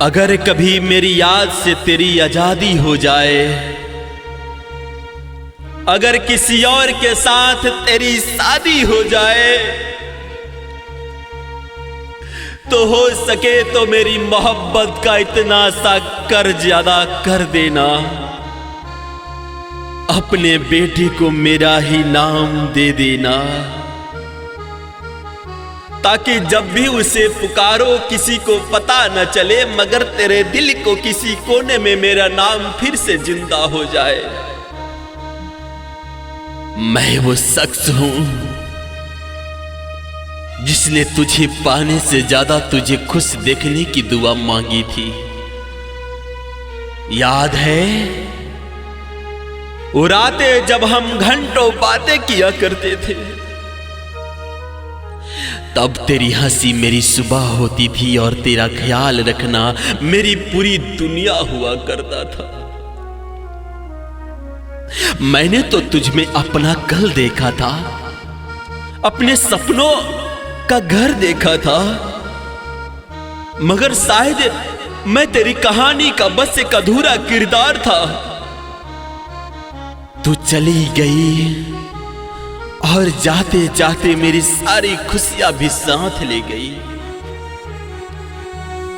अगर कभी मेरी याद से तेरी आजादी हो जाए, अगर किसी और के साथ तेरी शादी हो जाए, तो हो सके तो मेरी मोहब्बत का इतना सा कर्ज अदा कर देना, अपने बेटे को मेरा ही नाम दे देना, ताकि जब भी उसे पुकारो किसी को पता न चले, मगर तेरे दिल को किसी कोने में मेरा नाम फिर से जिंदा हो जाए। मैं वो शख्स हूं जिसने तुझे पाने से ज्यादा तुझे खुश देखने की दुआ मांगी थी। याद है वो रातें जब हम घंटों बातें किया करते थे, तब तेरी हंसी मेरी सुबह होती थी और तेरा ख्याल रखना मेरी पूरी दुनिया हुआ करता था। मैंने तो तुझ में अपना कल देखा था, अपने सपनों का घर देखा था, मगर शायद मैं तेरी कहानी का बस एक अधूरा किरदार था। तू चली गई और जाते जाते मेरी सारी खुशियां भी साथ ले गई।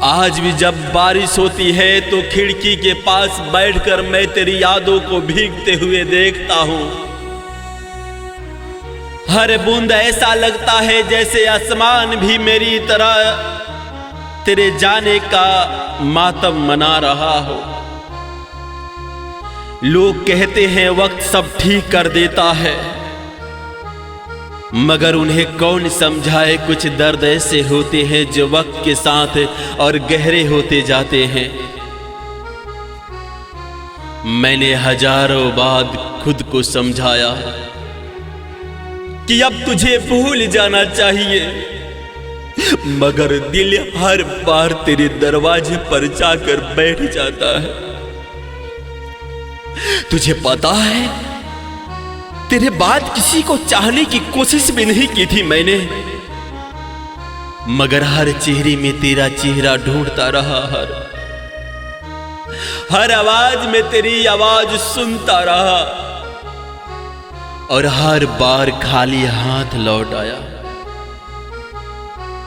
आज भी जब बारिश होती है तो खिड़की के पास बैठकर मैं तेरी यादों को भीगते हुए देखता हूं। हर बूंद ऐसा लगता है जैसे आसमान भी मेरी तरह तेरे जाने का मातम मना रहा हो। लोग कहते हैं वक्त सब ठीक कर देता है, मगर उन्हें कौन समझाए, कुछ दर्द ऐसे होते हैं जो वक्त के साथ और गहरे होते जाते हैं। मैंने हजारों बार खुद को समझाया कि अब तुझे भूल जाना चाहिए, मगर दिल हर बार तेरे दरवाजे पर जाकर बैठ जाता है। तुझे पता है, तेरे बाद किसी को चाहने की कोशिश भी नहीं की थी मैंने, मगर हर चेहरे में तेरा चेहरा ढूंढता रहा, हर आवाज में तेरी आवाज सुनता रहा, और हर बार खाली हाथ लौट आया।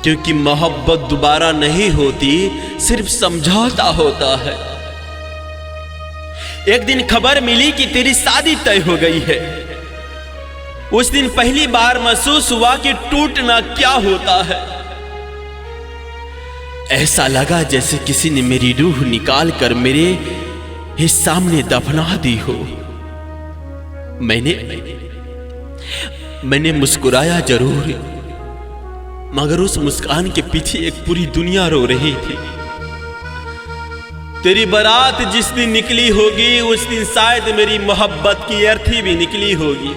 क्योंकि मोहब्बत दोबारा नहीं होती, सिर्फ समझौता होता है। एक दिन खबर मिली कि तेरी शादी तय हो गई है। उस दिन पहली बार महसूस हुआ कि टूटना क्या होता है। ऐसा लगा जैसे किसी ने मेरी रूह निकाल कर मेरे ही सामने दफना दी हो। मैंने मुस्कुराया जरूर, मगर उस मुस्कान के पीछे एक पूरी दुनिया रो रही थी। तेरी बारात जिस दिन निकली होगी, उस दिन शायद मेरी मोहब्बत की अर्थी भी निकली होगी।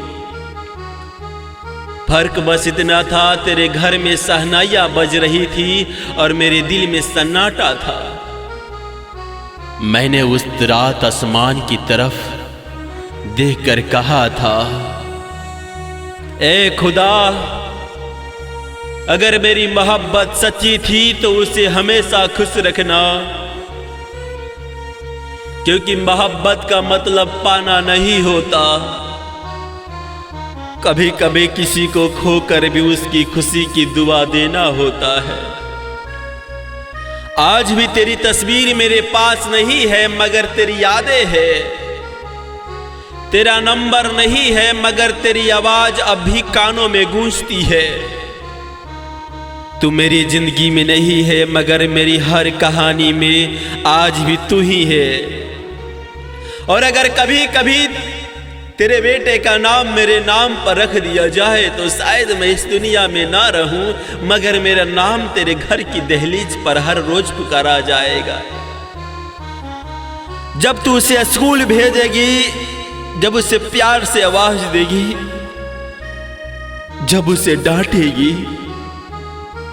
फर्क बस इतना था, तेरे घर में शहनाइयां बज रही थी और मेरे दिल में सन्नाटा था। मैंने उस रात आसमान की तरफ देखकर कहा था, ए खुदा, अगर मेरी मोहब्बत सच्ची थी तो उसे हमेशा खुश रखना, क्योंकि मोहब्बत का मतलब पाना नहीं होता। कभी कभी किसी को खोकर भी उसकी खुशी की दुआ देना होता है। आज भी तेरी तस्वीर मेरे पास नहीं है, मगर तेरी यादें है। तेरा नंबर नहीं है, मगर तेरी आवाज अब भी कानों में गूंजती है। तू मेरी जिंदगी में नहीं है, मगर मेरी हर कहानी में आज भी तू ही है। और अगर कभी कभी तेरे बेटे का नाम मेरे नाम पर रख दिया जाए, तो शायद मैं इस दुनिया में ना रहूं, मगर मेरा नाम तेरे घर की दहलीज पर हर रोज पुकारा जाएगा। जब तू उसे स्कूल भेजेगी, जब उसे प्यार से आवाज देगी, जब उसे डांटेगी,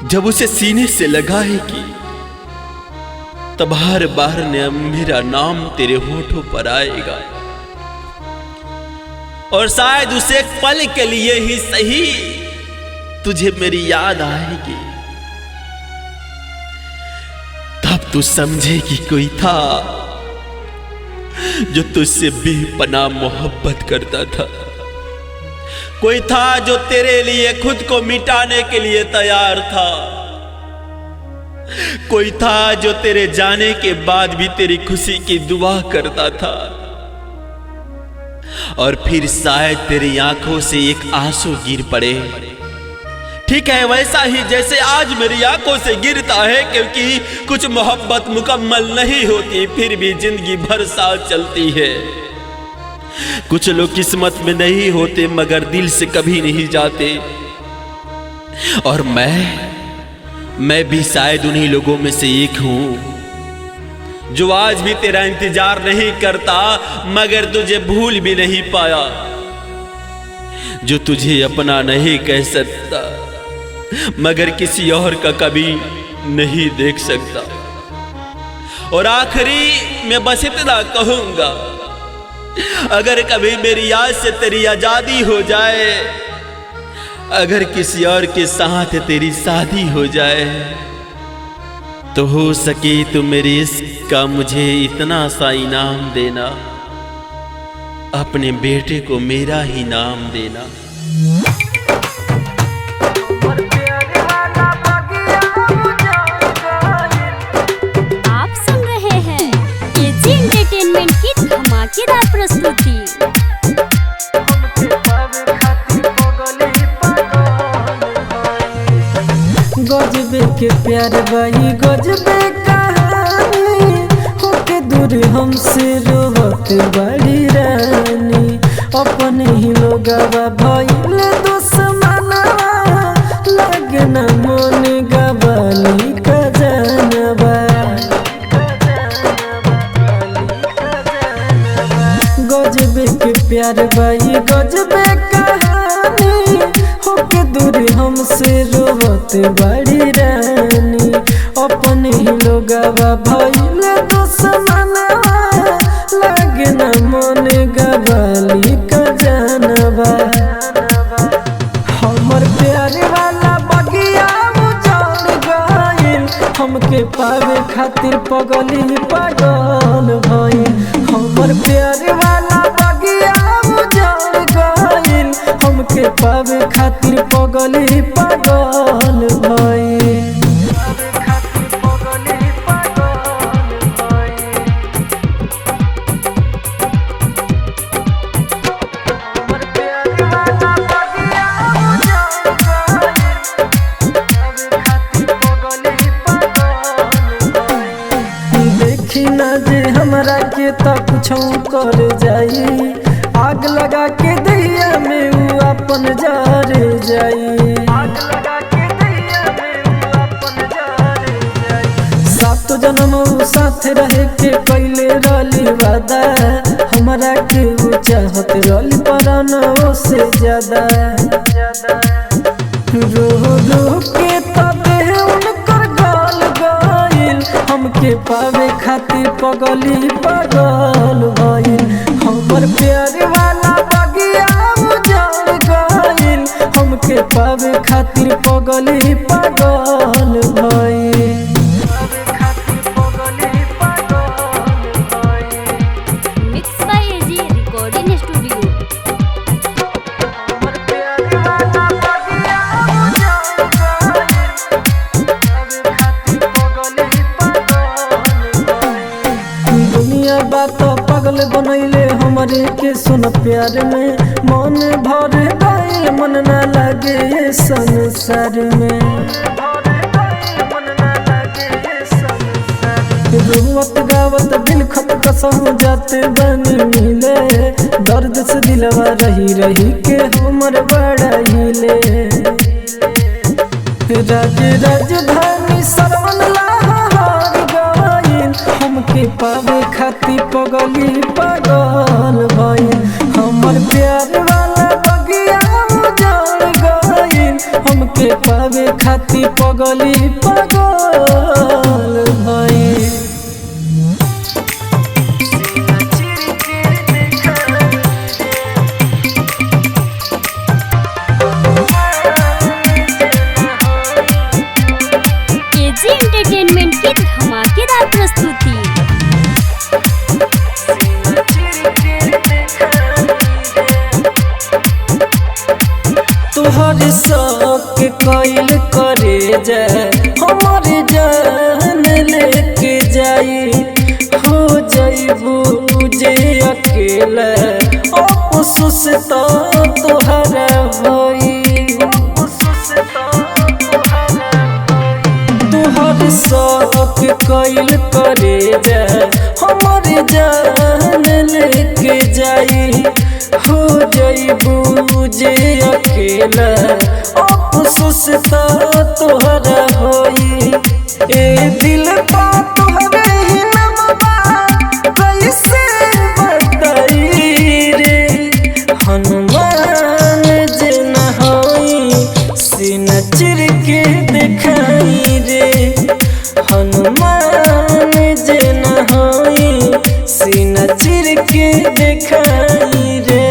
जब उसे सीने से लगाएगी, तब हर बार मेरा नाम तेरे होठों पर आएगा। और शायद उसे एक पल के लिए ही सही तुझे मेरी याद आएगी। तब तू समझे कि कोई था जो तुझसे बेपनाह मोहब्बत करता था। कोई था जो तेरे लिए खुद को मिटाने के लिए तैयार था। कोई था जो तेरे जाने के बाद भी तेरी खुशी की दुआ करता था। और फिर शायद तेरी आंखों से एक आंसू गिर पड़े। ठीक है, वैसा ही जैसे आज मेरी आंखों से गिरता है, क्योंकि कुछ मोहब्बत मुकम्मल नहीं होती, फिर भी जिंदगी भर साथ चलती है। कुछ लोग किस्मत में नहीं होते मगर दिल से कभी नहीं जाते। और मैं भी शायद उन्हीं लोगों में से एक हूं जो आज भी तेरा इंतजार नहीं करता मगर तुझे भूल भी नहीं पाया, जो तुझे अपना नहीं कह सकता मगर किसी और का कभी नहीं देख सकता। और आखिरी में बस इतना कहूंगा, अगर कभी मेरी याद से तेरी आजादी हो जाए, अगर किसी और के साथ तेरी शादी हो जाए, तो हो सके तो मेरे इश्क का मुझे इतना सा इनाम देना, अपने बेटे को मेरा ही नाम देना। आप सुन रहे हैं केजी एंटरटेनमेंट की धमाकेदार प्रस्तुति। गजबे के प्यार बाई गजबे कहानी, होके दूर हमसे रोहत बड़ी रानी। अपने ही लोगवा भइल दुश्मनवा, लगे न मन गवाली का जानवा। गजबे के प्यार बाई गजबे कहानी, होके दूर हमसे रोहत बड़ी रानी। अपने ही लोगवा भइल दुश्मनवा, लगे न मन गवाली का जानवा। हमर प्यार वाला बगिया उजड़ गइल, हमके पावे खातिर पगली पागल भइल। हमर प्यार वाला बगिया उजड़ गइल, हमके पावे खातिर पगली पागल भइल। देखी ना जे हमरा के त कुछ कर जाई, आग लगा के दैया में उ अपन जर जाई। सात जन्म उ साथ रहे के पहले रली वादा, हमरा के उ चाहत रली परानो से ज्यादा। रो रो के तबे उनकर गाल गइल, हमके पावे खातिर पगली पागल भइल। हमर प्यार वाला बगिया उजड़ गइल, हमके पावे खातिर पगली पागल भइल। Mix by AG recording studio. दुनिया बात पागल बनैले हमरे के, सुन प्यार में मन भर गइल, मन ना लगे ये संसार में। रुवत गावत दिल खत कसम जाते बनी मिले, दर्द से दिलवा रही रही के हमर बड़ा हिले। राजधानी सरवन लाहार गइल, हमके पावे खातिर पगली पागल भइल। हमर प्यार वाला बगिया उजड़ गइल, हमके पावे खातिर पगली पागल भइल। केजी एंटरटेनमेंट की धमाकेदार जा हमारे जान लेके जाई हो जाइबू जे अकेला अफसोस तो तोहरा होई तोहर शौक कइल करे जा हमारे जान लेके जाई हो जाइबू जे अकेला अफसोस तो तोहरा होई ए दिल पा तोहरे ही नमवा कैसे बताई रे हनुमान जे न होई सीना चिर के दिखाई रे हनुमान जे न होई सीना चिर के दिखाई रे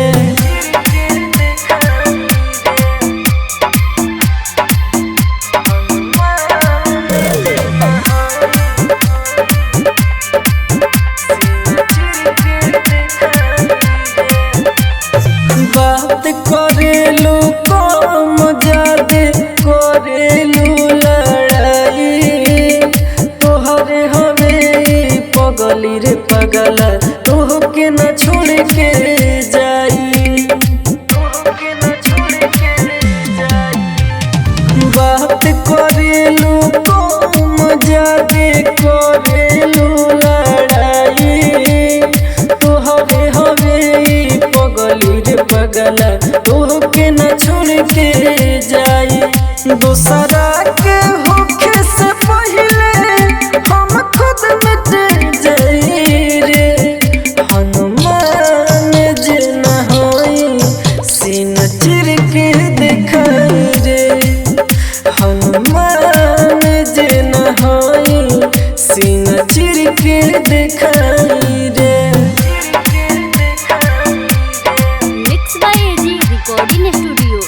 बात करेलू कम ज्यादा करेलू लड़ाई तोहरे हवे पगली रे पगला तोहके न छोड़ के जाई बात करेलू कम ज्यादा करेलू लड़ाई तोहरे हवे पगली रे पगला तोहके न छोड़ के जाई दूसरा के होखे से पहले हम खुद मिट जाई रे हनुमान जे न होई सीना चिर के दिखाई रे हनुमान जे न होई सीना चिर के दिखाई रे mix by AG recording studio.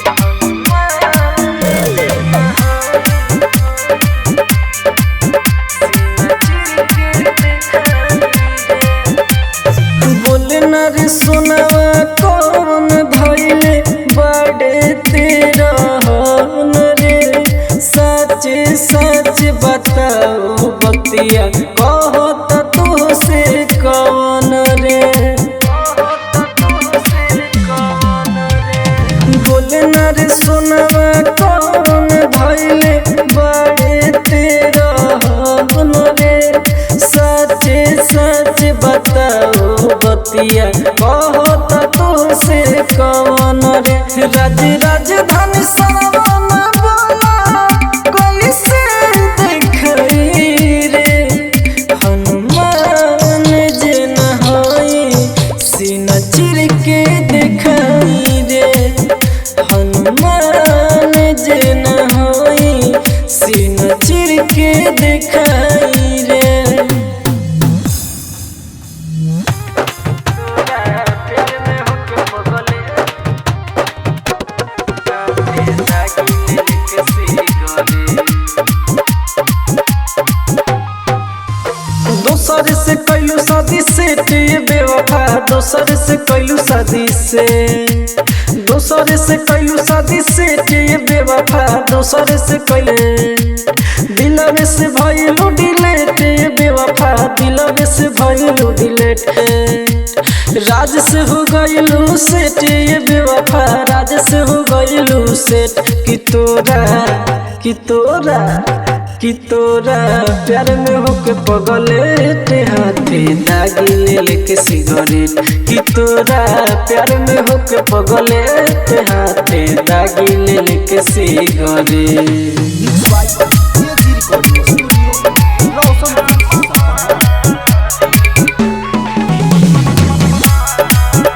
बोले न रे सुनावा कौन धैले बड़े तेरा हन रे सच सच बताओ बतिया कहो तो तू से कौन रे बोले न रे सुनावा कौन धैले बड़े तेरा हन रे सच सच बताओ बतिया कहो तो तू से कौन रे राज राजधानी सवन बोला कैसे दिखाई रे हनुमान जे न होई सीना चिर के दिखाई रे हनुमान जे न होई सीना चिर के दिखाई रे दोसर से कैलू शादी से बेवफा दोसर से कैलू शादी से दोसर से कैलू शादी से बेवफा दोसर से कैले दिलवे से भइलू डिलेट बेवफा दिलवे से भइलू डिलेट राज से हो गइलू सेट बेवफा राज से हो गइलू सेट कि तोरा प्यार में होके पगलेटे हाथे दागी ले लेके सिगरेट कि तोरा प्यार में होके पगलेटे हाथे दागी ले लेके सिगरेट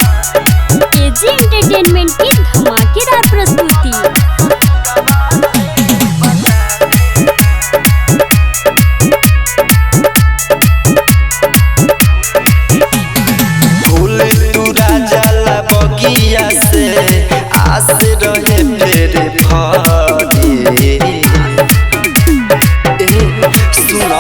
एजी एंटरटेनमेंट की धमाकेदार प्रस्तुति। बगिया से आस रहे फेरे फरे सुन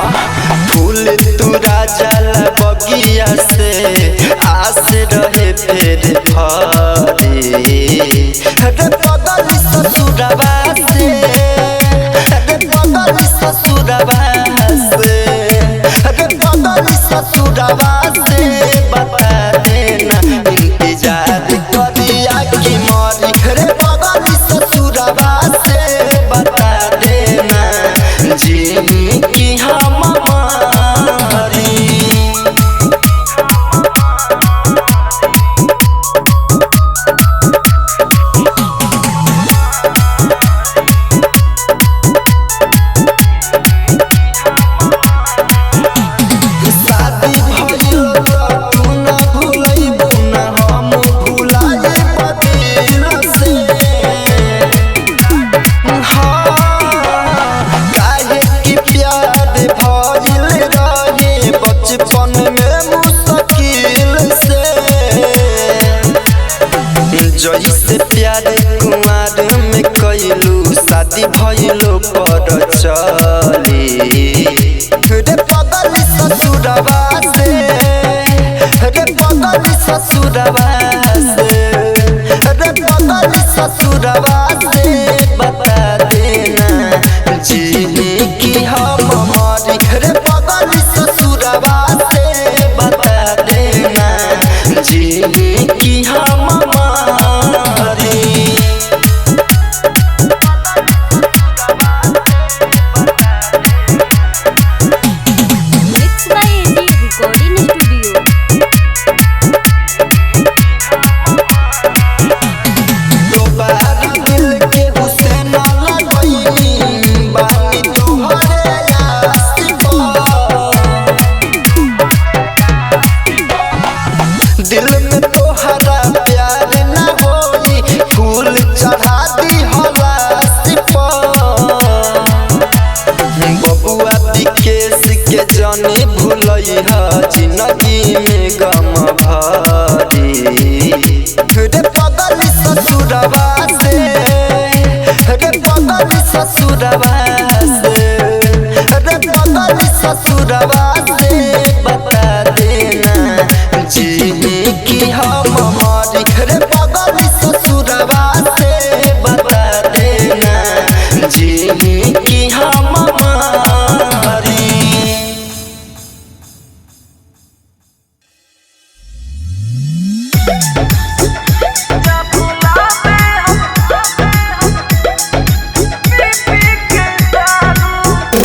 दिल में तोहरा प्यार ना होई फूल चढ़ा दी हलासी बबुआ विकेश के जाने भूलई हा जिंदगी में गम भारी रे पगली ससुरवा से रे पगली ससुरवा से रे पगली ससुरवा से बता देना जी की हम हमारी रे पगली ससुरवा से बता देना जी की हम हमारी।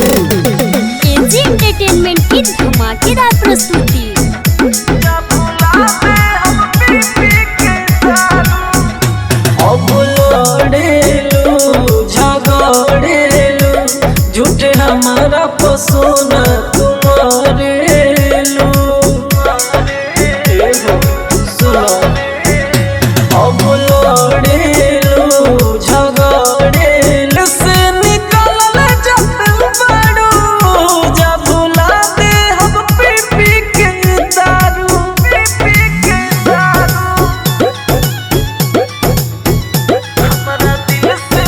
केजी एंटरटेनमेंट की धमाकेदार प्रस्तुति। अब लड़ेलू झगड़ेलू झूठे हमारा पसोना तुम्हारेलू सुनो अब लड़ेलू झगड़ेलू से निकल जाते बड़ू जब भुला दे हम पी पी के दारू पी पी के दारू हमारा दिल से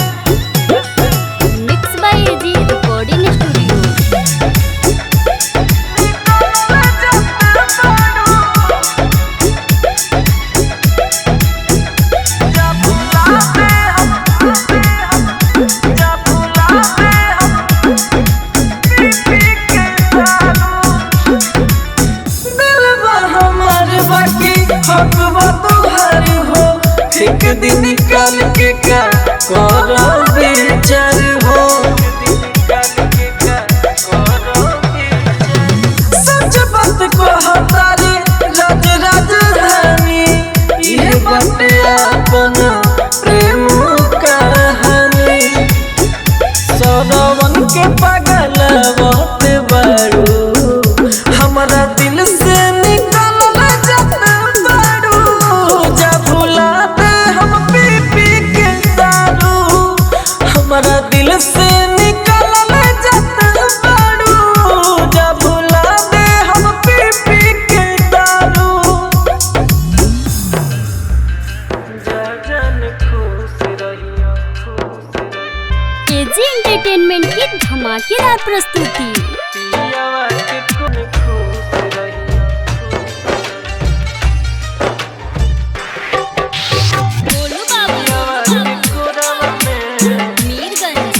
mix by AG recording studio. दिलवा हमार बाकी हकवा तुहार हो एक दिन निकाल के का करो विचार हो सच बात को हतारे राज राजधानी ये बटे अपन प्रेम कहानी सौरवन के पागल बहुत बड़ू हमारा दिल से निकल जाते बड़ू जब भुला दे हम पी पी के दारू हमारा दिल से निकल जाते बड़ू जब भुला दे हम पी पी के दारू जा जान खुश रहियो केजी एंटरटेनमेंट की धमाकेदार प्रस्तुति। पियावा के कोन खुश रहियो बोलू बाबू मीरगंज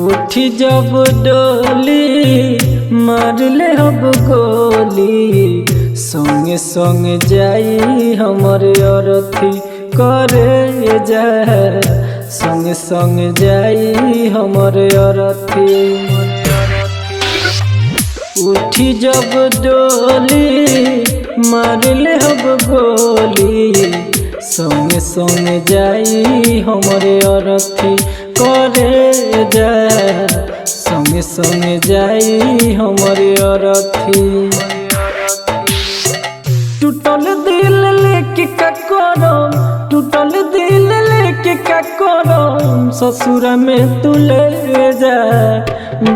उठी जब डोली मार ले अब गोली संगे संगे जाई हमर अरथी करे जा संगे संगे जाई हमर अरथी उठी जब डोली मार ले अब गोली संगे संगे जाई हमरे अरथी करे जा संगे संगे जाई हमरे अरथी टूटल दिल लेके का करम टूटल दिल लेके का करम ससुरा में तू ले जा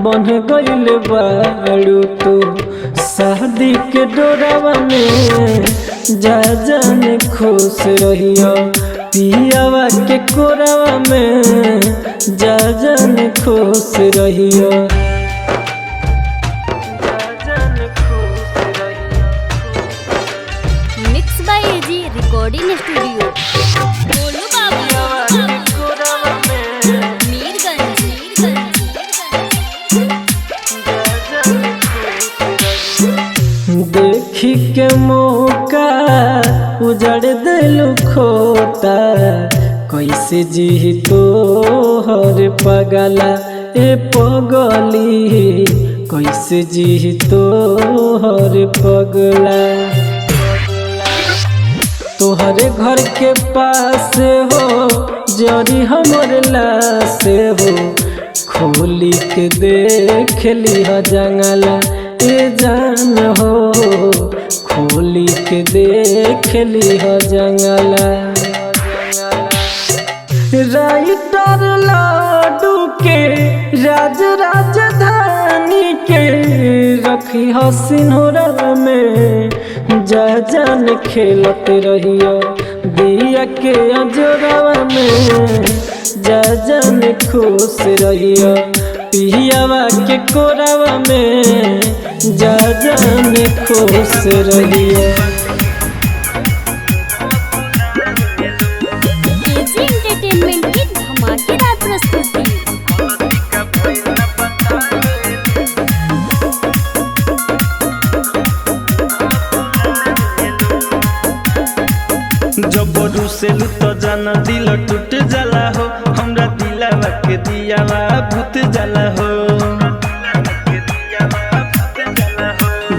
बन गइल बाड़ू तू शादी के डोरावा में जा जान खुश रहियो पियावा के कोरावा में जा जान खुश रहियो mix by AG recording studio. बोलू बाबू मीरगंज देखी के मौका उजड़ दिलु खोता कैसे जी तो हर पगला ए पगली कैसे जी तो हर पगला तोहरे घर के पास हो जरी हमर लाश हो खोली के देख लिहा जंगला ए जान हो, खोली के देख लिहा जंगला। राइटर लाडू के राज राजधानी के रखी हसीनोरा में, जा जान खेलत रहियो दिया के अजोरवा में, जा जान खुश रहियो पियावा के कोरवा में, जा जान खुश रहियो। एजी एंटरटेनमेंट की धमाकेदार प्रस्तुति। जब रुसेलू तो जाना दिल टूट जाला हो, हमरा दिलावा के दियावा भूत जाला हो।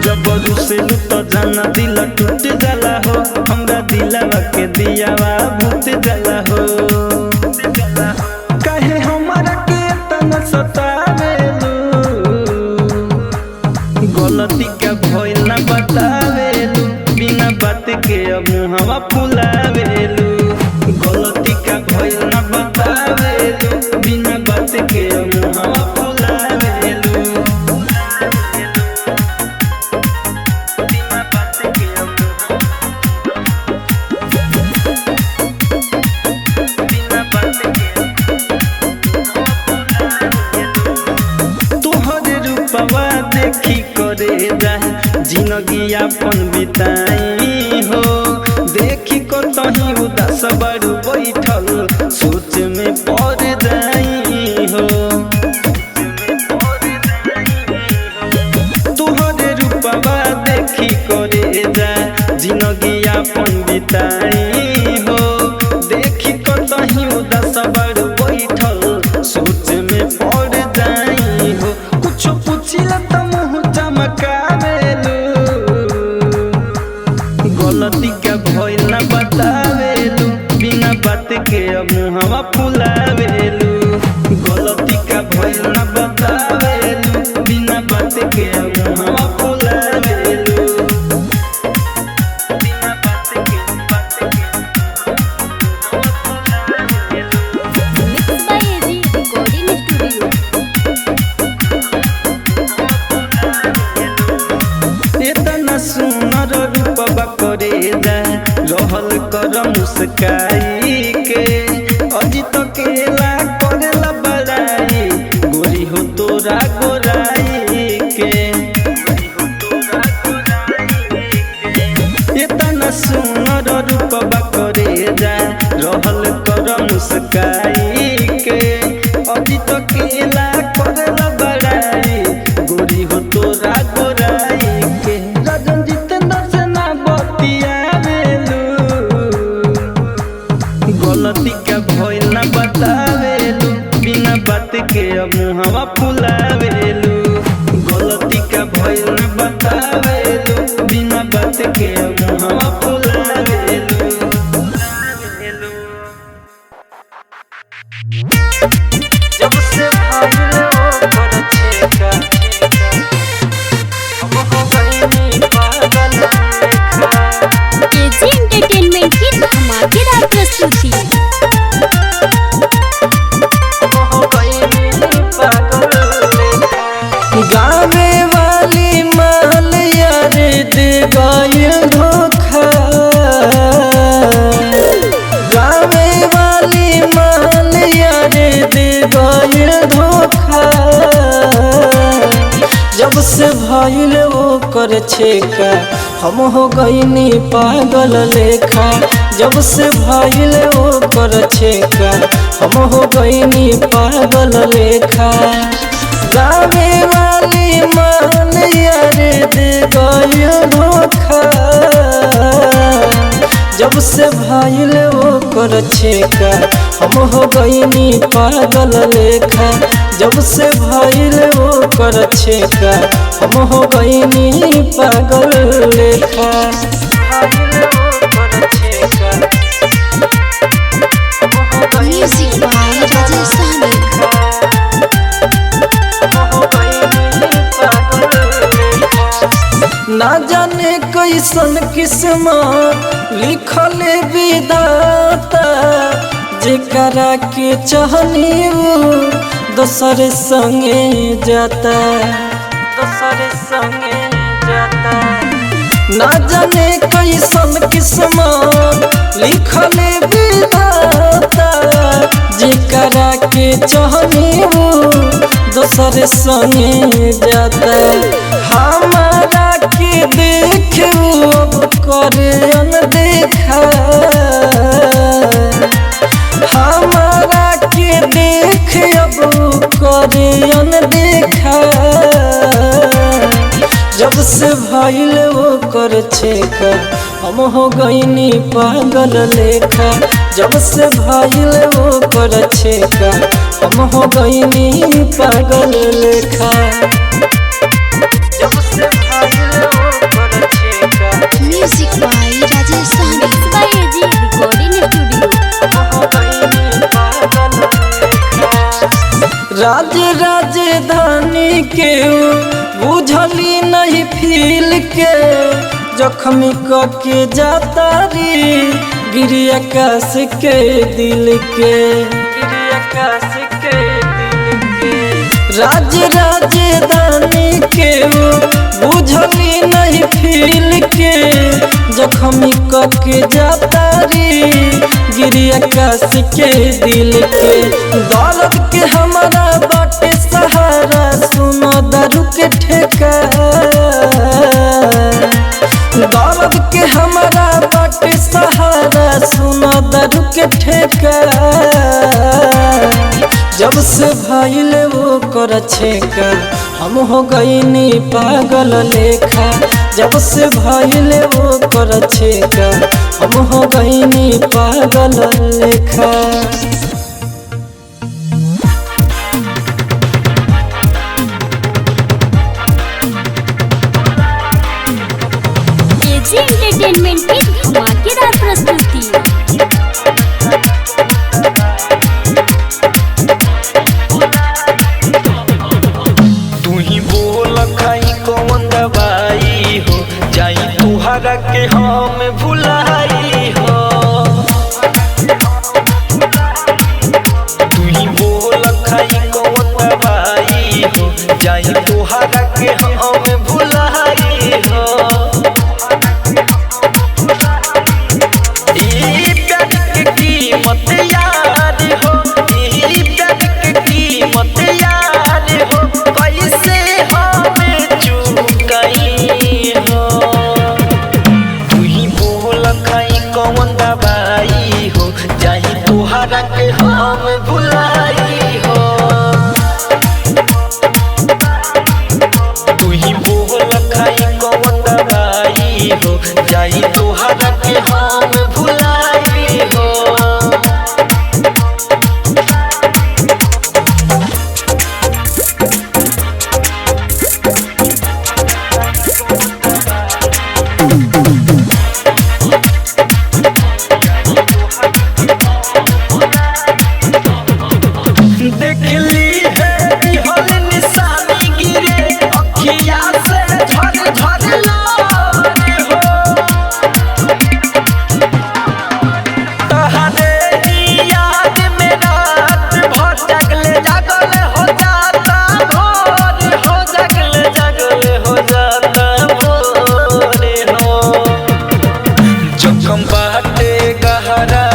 जब रुसेलू तो जाना दिल टूट जाला हो, हमरा दिलावा के दियावा भूत जाला हो। काहे हमरा के तना सतावेलू, गलती का भइल ना बतावेलू, बिना बात के अब मुहवा फुलावेलू। गलती का भइल ना बतावेलू, बिना बात के अब मुहवा फुलावेलू। बिना बात के अब बिना बात के तोहरे रूपवा देखी करे जा जिंदगी अपन बिताई हो। देखी को तही उदास बड़ू बैठल सोच में पड़ जाई हो। तोहरे रूपवा देखी करे जा जिंदगी अपन बिताई हो। देखी को तही उदास बड़ू बैठल सोच में पड़ जाई हो। कुछ पूछिला त मुँह चमकावेलू, गलती का भइल ना बतावेलू, बिना बात के अब मुहवा फुलावेलू। गलती का भइल ना बतावेलू, बिना बात के अब मुहवा फुलावेलू। बिना बात के mix by AG recording studio. इतना सुनर रूपवा करे जा रहल कर मुस्काई के, अजित केला करेला बड़ाई, गोरी हो तोरा गोराई के। इतना सुनर रूपवा करे जा रहल कर मुस्काई के, अजित केला करेला बड़ाई, गोरी हो तोरा गोराई के। रंजित नचना बतियावेलू, गलती का भइल ना बतावेलू, बिना बात के अब मुहवा फुलावेलू। गलती का भइल ना बतावेलू, बिना बात के अब मुहवा फुलावेलू। जब से भागल ओकर छेका, हम हो गइनी पागल लेखा। एजी एंटरटेनमेंट की धमाकेदार प्रस्तुति। गावे वाली माल यार दे गइल धोखा, गावे वाली माल यार दे गइल धोखा। जब से भइल ओकर छेका, हम हो गइनी पागल लेखा। जब से भइल ओकर छेका, हम हो गइनी पागल लेखा। गावे वाली मान यार दे गइल धोखा, जब से भइल ओकर छेका, हम हो गइनी पागल लेखा। जब से भइल ओकर छेका, हम हो गइनी पागल लेखा। Music by Rajasthani. कैसन किस्मत लिखल विधाता जेकरा के चाहनी दोसर संगे जाता दोसर संगे जाता ना जाने कैसन किस्मत लिखल विधाता जेकरा के चाहनी दोसर संगे जाता हमारा के देख अब करे अनदेखा हमारा के देख अब करे अनदेखा जब से भइल वो कर छेका हम हो गईनी पागल लेखा जब से भइल वो कर छेका हम हो गईनी पागल लेखा जब से भइल वो कर छेका music by Rajesh Sahni by AG recording studio. हम हो गईनी पागल लेखा राज राजधानी के बुझली नहीं फील के जख्मी के जाता री गिरी आकाश के दिल के गिरी आकाश के दिल के राज राजधानी के बुझली नहीं फील के जख्मी के जाता री गिरी आकाश के दिल के दौलत के हमारा बाटे सहारा सुनो दारू के ठेका दौलत के हमारा बाटे सहारा सुनो दारू के ठेका जब से भइल वो कर छेका हम हो गईनी पागल लेखा जब से भइल वो कर छेका हम हो गईनी पागल लेखा एजी एंटरटेनमेंट की धमाकेदार प्रस्तुति। तू ही बोल खाई कौन दवाई हो जाई तुहरा के हम भुलाई हो तू ही बोल खाई कौन दवाई हो जाई तुहरा के हम भुलाई हो ई प्यार के कीमत याद हो ई प्यार के कीमत याद हो कैसे हमें चुकाई हो तू ही बोल खाई कौन दवाई हो जाई तुहरा के हम भुलाई हो तू ही बोल खाई कौन दवाई हो जाई तुहरा के हम भुलाई हो देखली है बिहल निशानी गिरे अखिया से झर झर लागे हो तहरे ही याद में रात भर जगले जगले हो जाता भोर हो जगले जगले हो जाता भोर हो जखम बाटे गहरा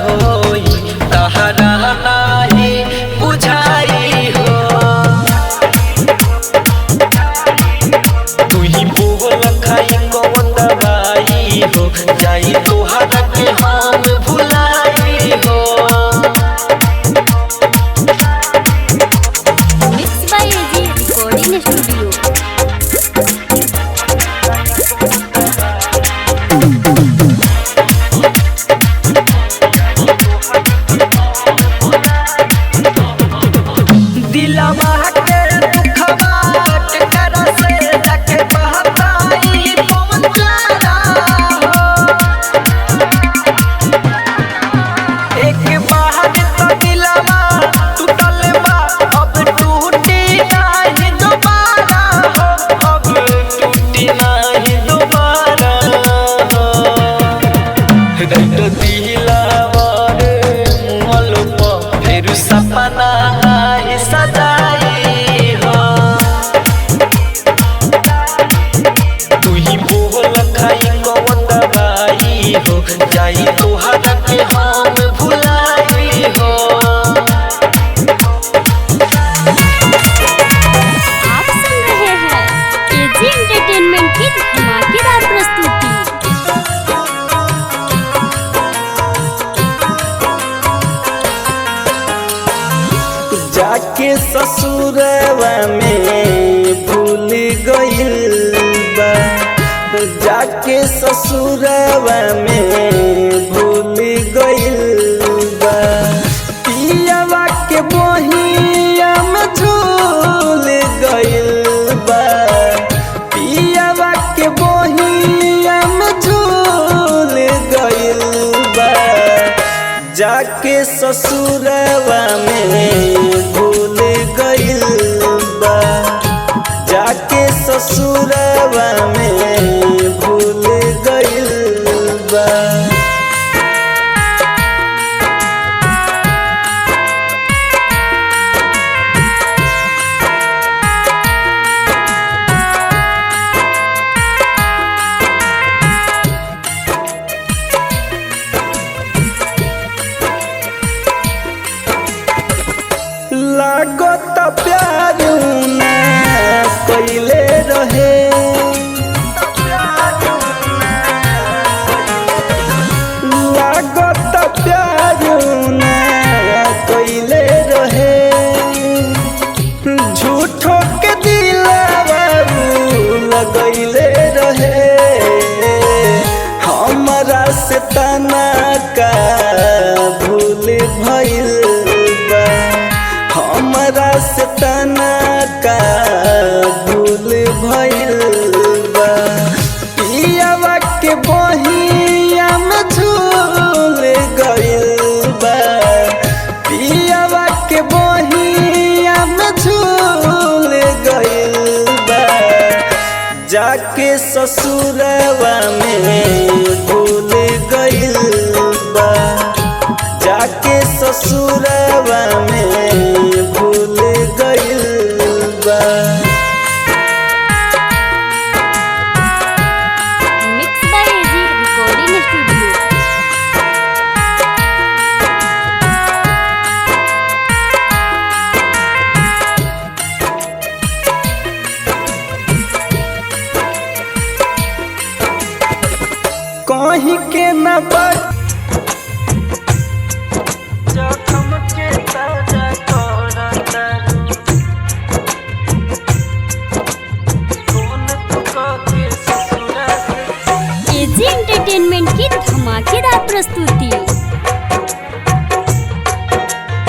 होई तहरा नाही बुझाई हो तू ही बोल खाई कौन दवाई हो जाई तुहरा के हम भुलाई हो mix by AG recording studio. दिलवा के दुखवा कर से जाके बहताई पवन चारा हो एक बार तो दिलवा टूटल बा अब टूटी नहीं दोबारा हो अब टूटी नहीं दोबारा ससुरवा में भूल गइल बा, जाके ससुरवा में भूल गइल बा। पियावा के बहिया में झूल गइल बा, पियावा के बहिया में झूल गइल बा। जाके ससुरवा में भूल गइल बा, जाके ससुरवा में भूल गइल बा। लागत प्यार ना कइले रहे, लागत प्यार ना कइले रहे। झूठो के दिलवा लगइले रहे, हमरा से तना का भूल भइल बा, हमरा से तना का भूल भइल बा। पियावा के बहिया में झूल गइल बा, पियावा के बहिया में झूल गइल बा। जाके ससुरवा में भूल गइल बा, जाके ससुरवा में भूल गइल बा। Mix by AG recording studio. कहीं के न बात जखम के ताजा करता, कौन तुका के ससुरा से। एजी एंटरटेनमेंट की धमाकेदार प्रस्तुति।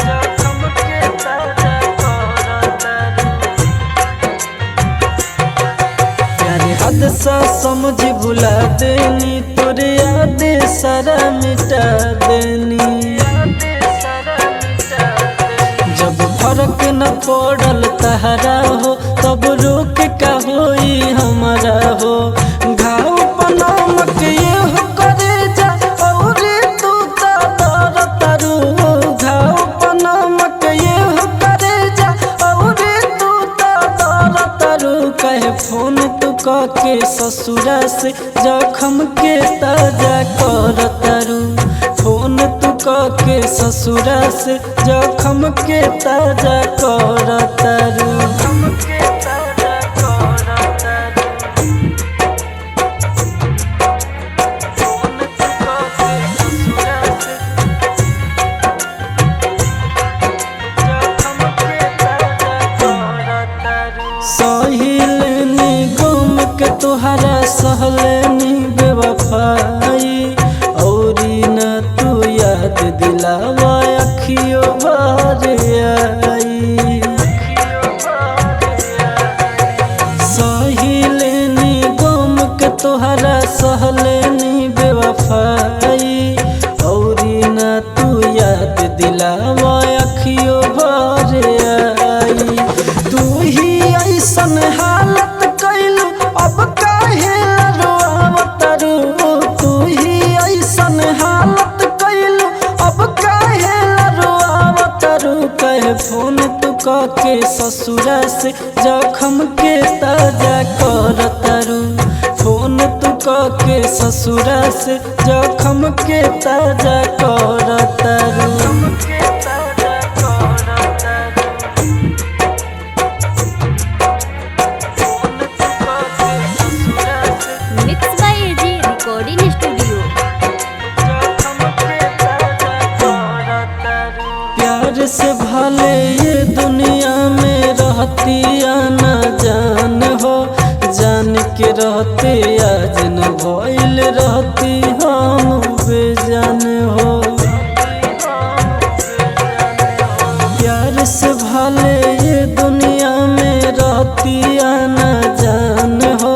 जखम के ताजा करता, प्यारे हद सा समझ भुला देनी, तोरे याद सारा मिटा देनी। जब फर्क न पड़ल तहरा हो, तब रोक का होई हमारा हो। घाव पनाम के ये हो करे जा, और तू तर तरु। घाव पनाम के ये हो करे जा, और तू तर तरु। कहे फोन तू के ससुरा से जखम के ताजा कर तरु। फोन तू के ससुरा से जखम के ताजा कर तरु। सहिलनी गम के तोहरा सहलनी बेवफाई, औरी न तू याद दिलावा अखियों भर आई। सहिलनी गम के तोहरा सहलनी बेवफाई, औरी न तू याद दिलावा अखियों भर आई। तू ही ऐसन हालत कैलू, अब काहे रोआवतरू। तू ही ऐसन हालत कैलू, अब काहे रोआवतरू। कहे फोन तू के ससुरा से जखम के ताजा कर तरु। फोन तू के ससुरा से जखम के ताजा कर तरु। Mix by AG recording studio. प्यार से भले ये दुनिया रहतिया न जान हो, जान के रहते आज न भइल रहती हम बेजान हो। प्यार से भले ये दुनिया में रहतिया न जान हो,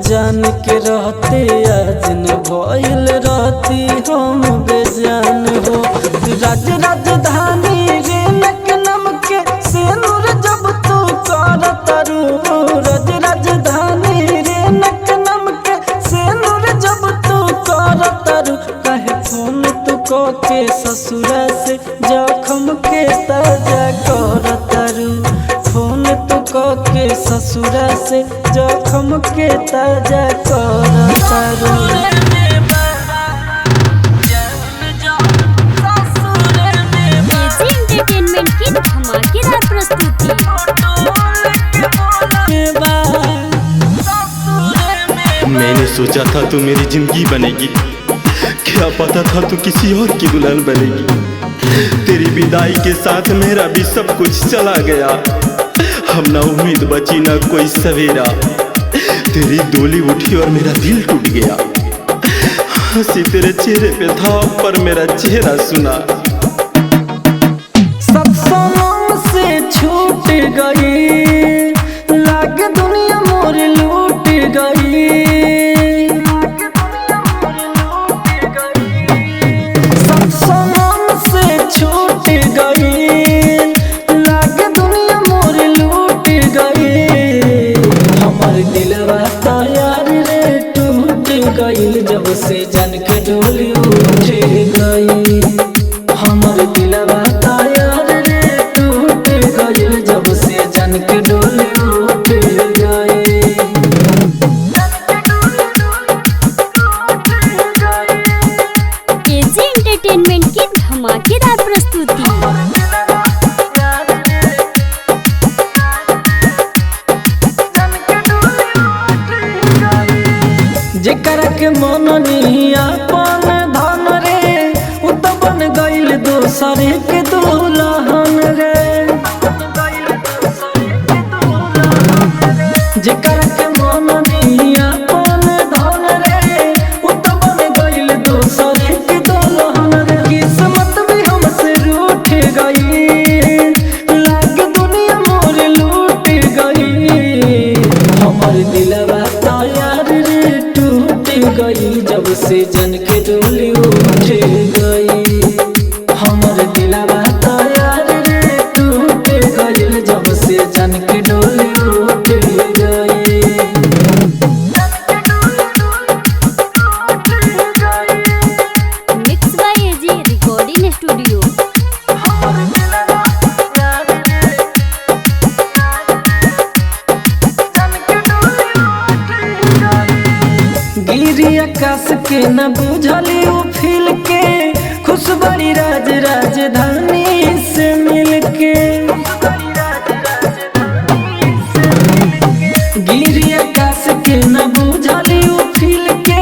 जान के रहते आज न भइल रहती हम बेजान हो। राज राजधानी रे नम के सेनुर जब तू कर तरु, राज राजधानी रे नम के सेनुर जब तू कर तरु, कहे फोन तू को के ससुरा से जखम के ताजा कर तरु, फोन तू को के ससुरा से जखम के ताजा कर तरु। एंटरटेनमेंट की धमाकेदार प्रस्तुति। मैंने सोचा था तू मेरी जिंदगी बनेगी, क्या पता था तू किसी और की दुल्हन बनेगी। तेरी विदाई के साथ मेरा भी सब कुछ चला गया, हम ना उम्मीद बची ना कोई सवेरा। तेरी डोली उठी और मेरा दिल टूट गया, हंसी तेरे चेहरे पे था पर मेरा चेहरा सुना। सब सनम से छूट गई, लागे दुनिया मोर लूट गई। सब सनम से छूट गई, लागे दुनिया मोर लूट गई। हमर दिलवा तो यार रे टूट गई, जब से जन के डोली उठ गई। हमर दिलवा तो यार रे टूट गई, जब से जन के डोली उठ गई। एजी एंटरटेनमेंट की धमाकेदार प्रस्तुति। जेकरा के मननी अपन धन रे, उ तो बन गइल दोसर के दुल्हन रे। जेकरा के मननी अपन धन रे, उ तो बन गइल दोसर के दुल्हन रे। किस्मत भी हमसे रूठ गई, लागे दुनिया मोर लूट गई। हमर दिलवा तो यार रे टूट गई, जब से जन के डोली उठ गई। हमर दिलवा तो यार रे टूट गई, जब से जन के डोली उठ गई। Mix by AG recording studio. गिरी आकाश के न बुझली उ फील के, खुश बड़ी राज राजधानी से मिल के। गिरी आकाश के न बुझली उ फील के,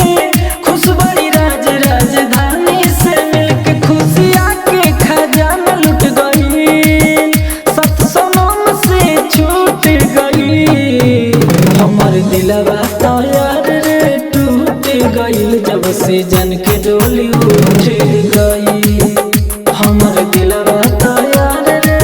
खुश बड़ी राज राजधानी से मिल के। खुशियाँ के खजाना लुट गई, सत सनम से छूट गई। हमर दिलवा तो यार रे टूट गई, जब से जन के डोली उठ गई। हमर दिलवा तो यार रे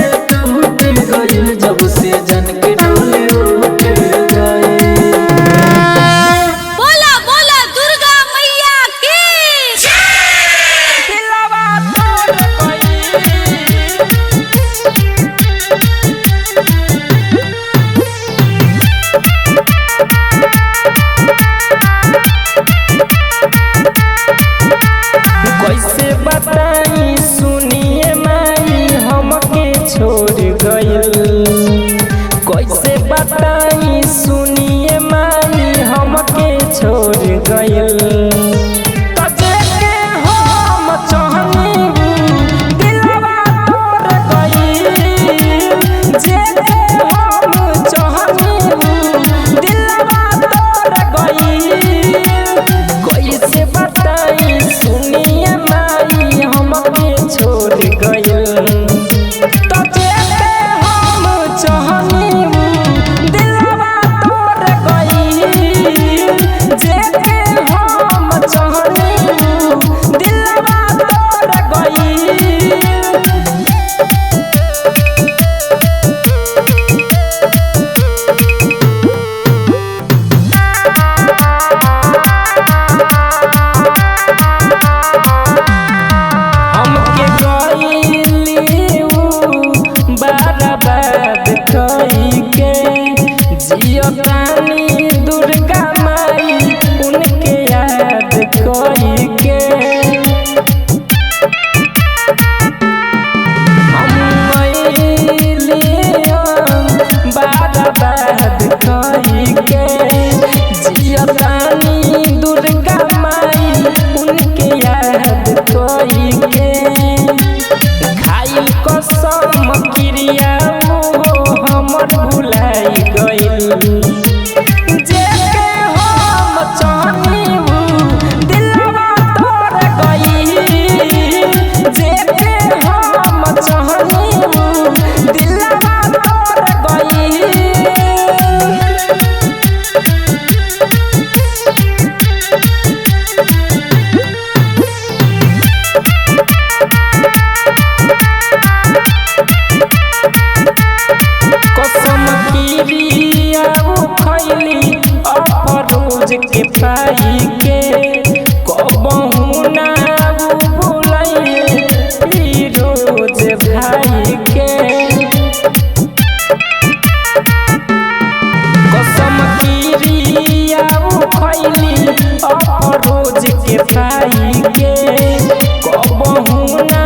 कोई के हम बर्बाद कोई के जियतानी दुर्गा माई उनके याद कोई के खाइल कसम क्रिया हमर भुलाई गइल जेके हम चाहनी दिलवा तोड़ गइल जेके हम चाहनी दिलवा तोड़ गइल कसम क्रिया खैली अफरोज के पाई के कबहू ना भूलैले फिरोज भाई के कसम क्रिया खैली अफरोज के पाई के कबहू ना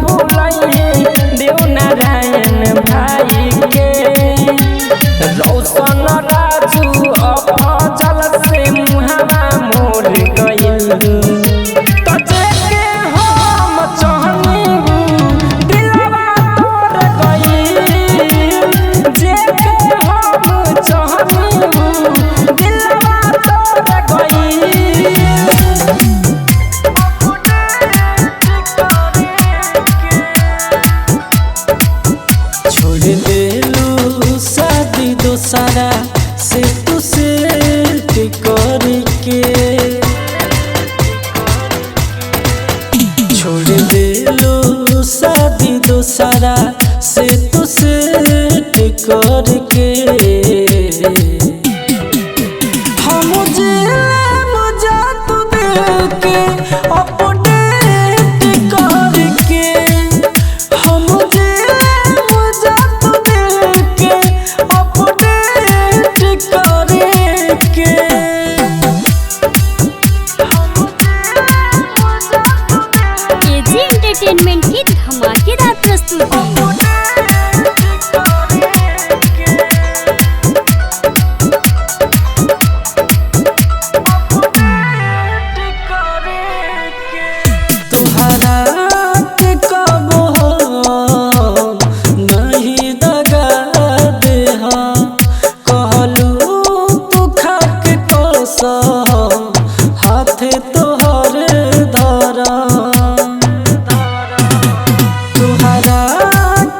भूलैले देवनारायण भाई के रौशन राजू अफजल से मुहावा मोर गइल तो जेके हम चाहनी दिलवा तोड़ गइल जेके हम चाहनी दिलवा तोड़ गइल छोड़ देलू शादी दोसरा से तू सेट करके छोड़ देलू शादी दोसरा से तू सेट करके हम मुझे तू देके अपडेट करके हम मुझे तू देके अपडेट करके एजी एंटरटेनमेंट की धमाकेदार प्रस्तुति। तुहरा के कबो नहीं दगा देहा कहलू तू खा के कसम हाथे तोहर धरा तुहरा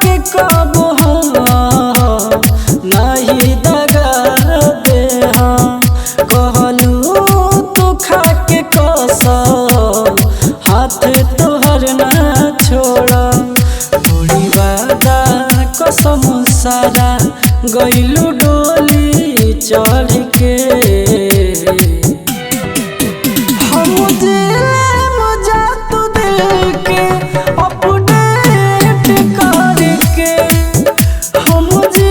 के कबो नहीं दगा देहा कहलू तू खा के कसम हाथ तोहर ना छोड़ा थोड़ी वादा कसम सारा गइलू डोली चढ़ के हम मुझे तू देके अपडेट करके हम मुझे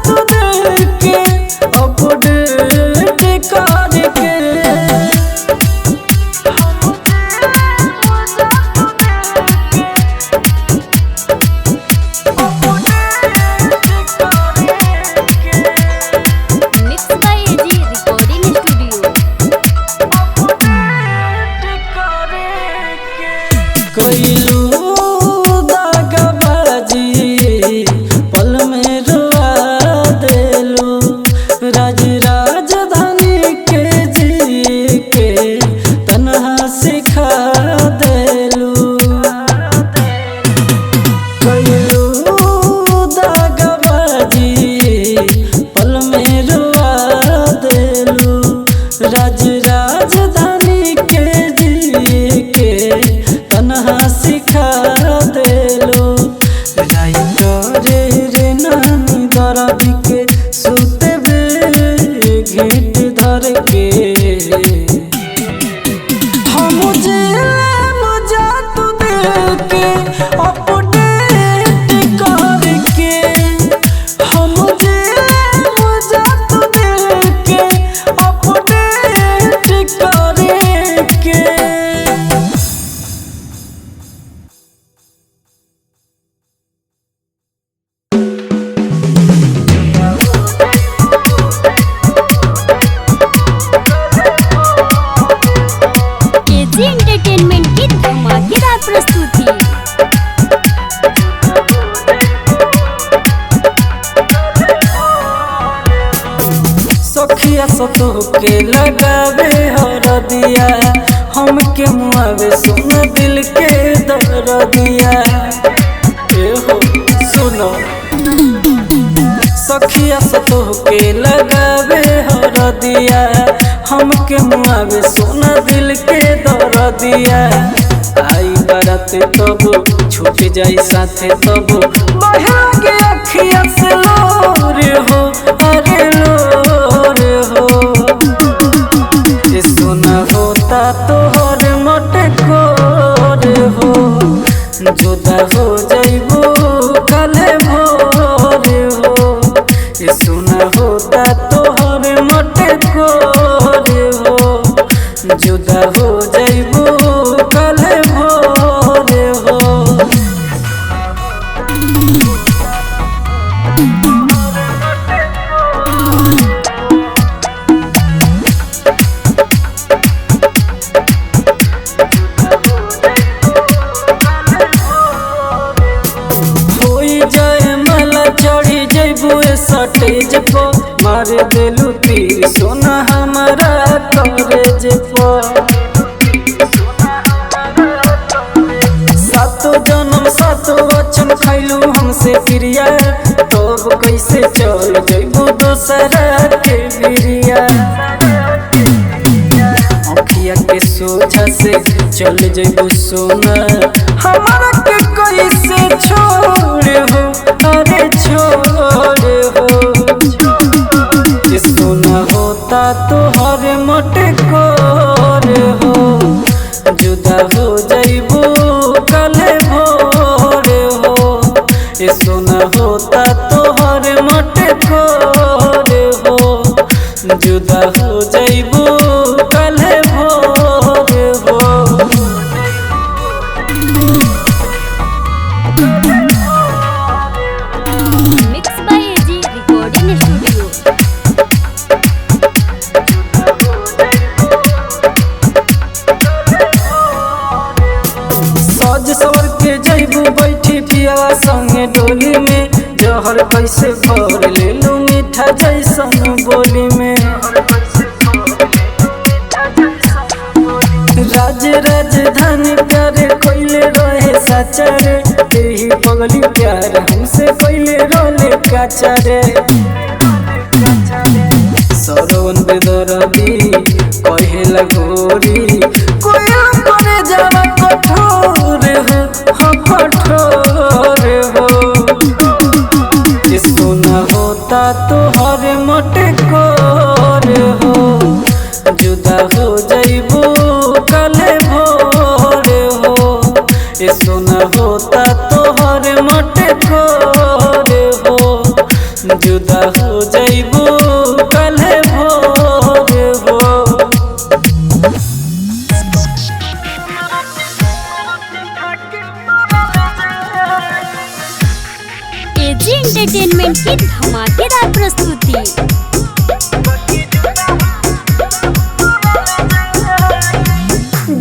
तू देके अपडेट करके मिक्स बाय सखिया सतो के लगावे हरदिया हमके मुआवे सुन दिल के दर्दिया ए हो सुनो सखिया सतो के लगावे हरदिया हमके मुआवे सुन दिल के दर्दिया आई बारात तब छूट जाई साथे तब बहा के अखिया से लोर हो अरे लोर हो ये सुना होता तोहर मोटे कोर हो जुदा हो जाइबो काले भोर हो ये सुना होता तोहर मोटे कोर हो जुदा हो जाइबो काले भोर हो होई जाए मला चढ़ी जइबू सटेज पर मार देलू तीर सोना हमारा कॉलेज पर सातो जन्म सातो वचन खैलू हमसे क्रिया तब कैसे चल जइबू दोसरा के बिरिया अखिया के सोझा से चल जइबू सोना हमारा के कैसे छोड़ हो अरे छोड़ हो ये सोना होता तोहर मोटे कोर हो जुदा हो जाइबू काले भोर हो ये सोना होता तोहर मोटे कोर हो जुदा हो जाइबू काले भोर हो mix by AG recording studio. सज सवर के जइबू बैठी पियावा संगे डोली में जहर कैसे भर ले लू मीठा जैसन बोली में राजधानी प्यारे कोइले रहे साचारे यही पगली प्यार हमसे कोइले रोले काचारे सरवन बेदरदी कहेला गोरी कोई करे जावा कठोर हो हाँ कठोर हो ये सोना होता तोहर मोटे कोर हो जुदा हो जाइबू काले भोर हो ये सोना होता तोहर मोटे कोर हो जुदा हो जाइबू काले भोर हो एजी एंटरटेनमेंट की धमाकेदार प्रस्तुति।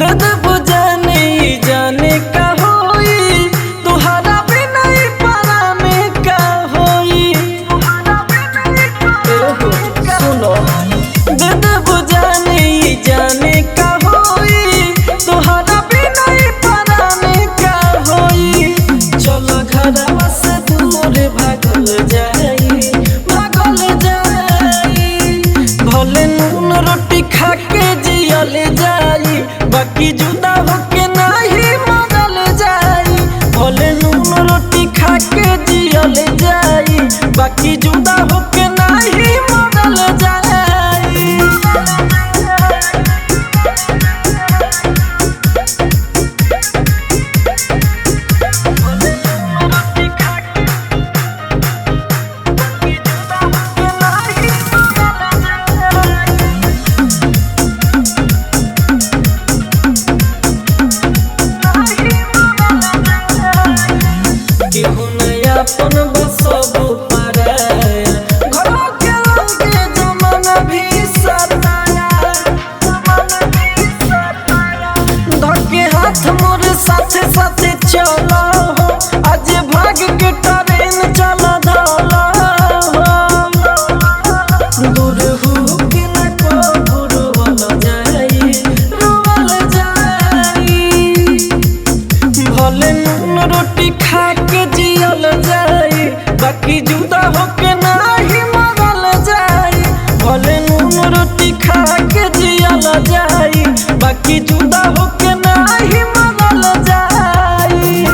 दद बुझाने जाने का होई तुहरा बिना पारा में का होई सुनो दद बुझाने जाने का होई तुहरा बिना पारा में का होई चलो घरवा से दूर भागल जाई होके नाही मरल जाई भले नून रोटी खा के जियल जाई बाकी जुदा होके नाही मरल जाई।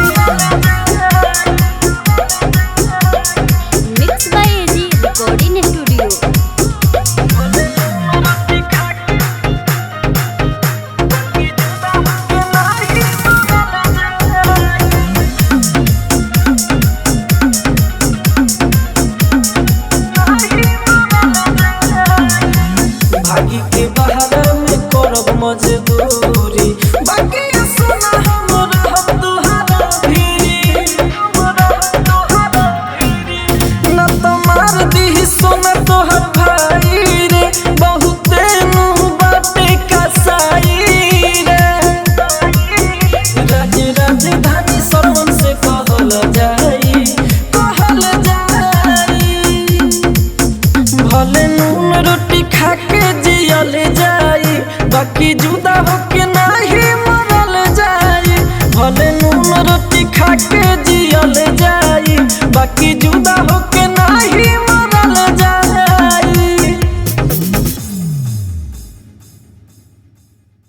Mix by AG recording studio. भागी के बहार में करब मजदूरी बाकी सुना हम रहब तुहारा भीरी न तो मार दी सोना तोहर भाई रे बहुते नु बाटे कसाई रे राजधानी सरवन से कहल जाई भले नून रोटी खा के जियल जाई बाकी जुदा होके नाही मरल जाई भले नून रोटी खा के जियल जाई बाकी जुदा होके नाही